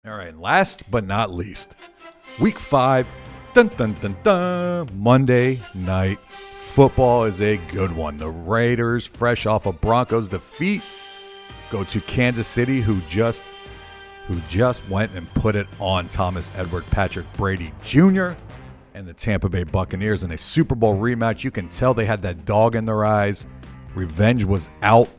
All right, last but not least, week 5, dun dun dun dun, Monday night football is a good one. The Raiders, fresh off a Broncos defeat, go to Kansas City, who just went and put it on Thomas Edward Patrick Brady Jr. and the Tampa Bay Buccaneers in a Super Bowl rematch. You can tell they had that dog in their eyes. Revenge was out.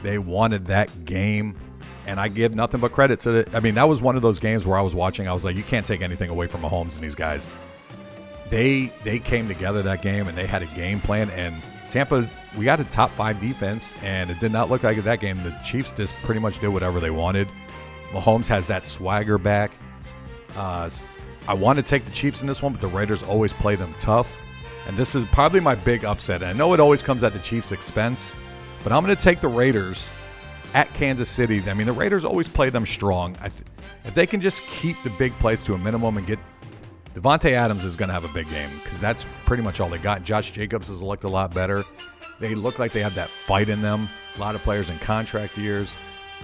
They wanted that game. And I give nothing but credit to it. I mean, that was one of those games where I was watching. I was like, you can't take anything away from Mahomes and these guys. They came together that game, and they had a game plan. And Tampa, we got a top 5 defense, and it did not look like it that game. The Chiefs just pretty much did whatever they wanted. Mahomes has that swagger back. I want to take the Chiefs in this one, but the Raiders always play them tough. And this is probably my big upset. And I know it always comes at the Chiefs' expense, but I'm going to take the Raiders at Kansas City. I mean, the Raiders always play them strong. If they can just keep the big plays to a minimum and get Devontae Adams is going to have a big game because that's pretty much all they got. Josh Jacobs has looked a lot better. They look like they have that fight in them. A lot of players in contract years.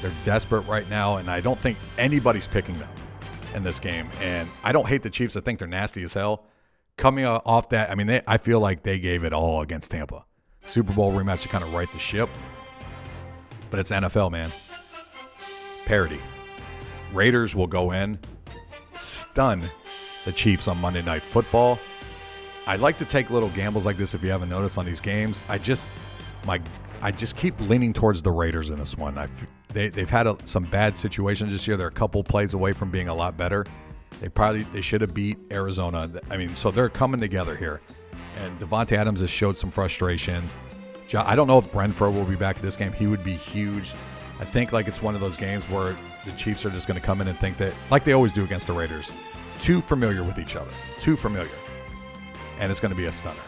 They're desperate right now, and I don't think anybody's picking them in this game. And I don't hate the Chiefs. I think they're nasty as hell. Coming off that, I mean, I feel like they gave it all against Tampa. Super Bowl rematch to kind of right the ship. But it's NFL, man. Parity. Raiders will go in, stun the Chiefs on Monday Night Football. I like to take little gambles like this if you haven't noticed on these games. I just keep leaning towards the Raiders in this one. They've had some bad situations this year. They're a couple plays away from being a lot better. They should have beat Arizona. I mean, so they're coming together here. And Devontae Adams has showed some frustration. I don't know if Brentford will be back to this game. He would be huge. I think like it's one of those games where the Chiefs are just going to come in and think that, like they always do against the Raiders, too familiar with each other. Too familiar. And it's going to be a stunner.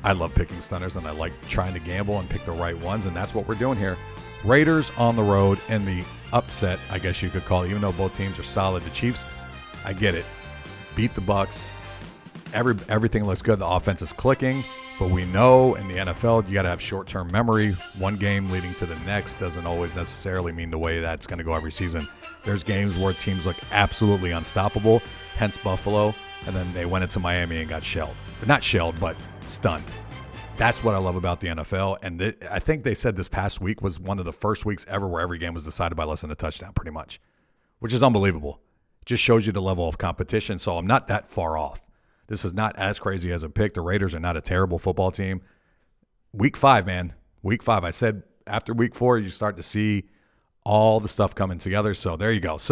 I love picking stunners, and I like trying to gamble and pick the right ones, and that's what we're doing here. Raiders on the road in the upset, I guess you could call it, even though both teams are solid. The Chiefs, I get it. Beat the Bucs. Everything looks good. The offense is clicking, but we know in the NFL you got to have short-term memory. One game leading to the next doesn't always necessarily mean the way that's going to go every season. There's games where teams look absolutely unstoppable, hence Buffalo, and then they went into Miami and got shelled. Not shelled, but stunned. That's what I love about the NFL, and I think they said this past week was one of the first weeks ever where every game was decided by less than a touchdown, pretty much, which is unbelievable. It just shows you the level of competition, so I'm not that far off. This is not as crazy as a pick. The Raiders are not a terrible football team. Week 5, man. Week 5. I said after week 4, you start to see all the stuff coming together. So there you go. So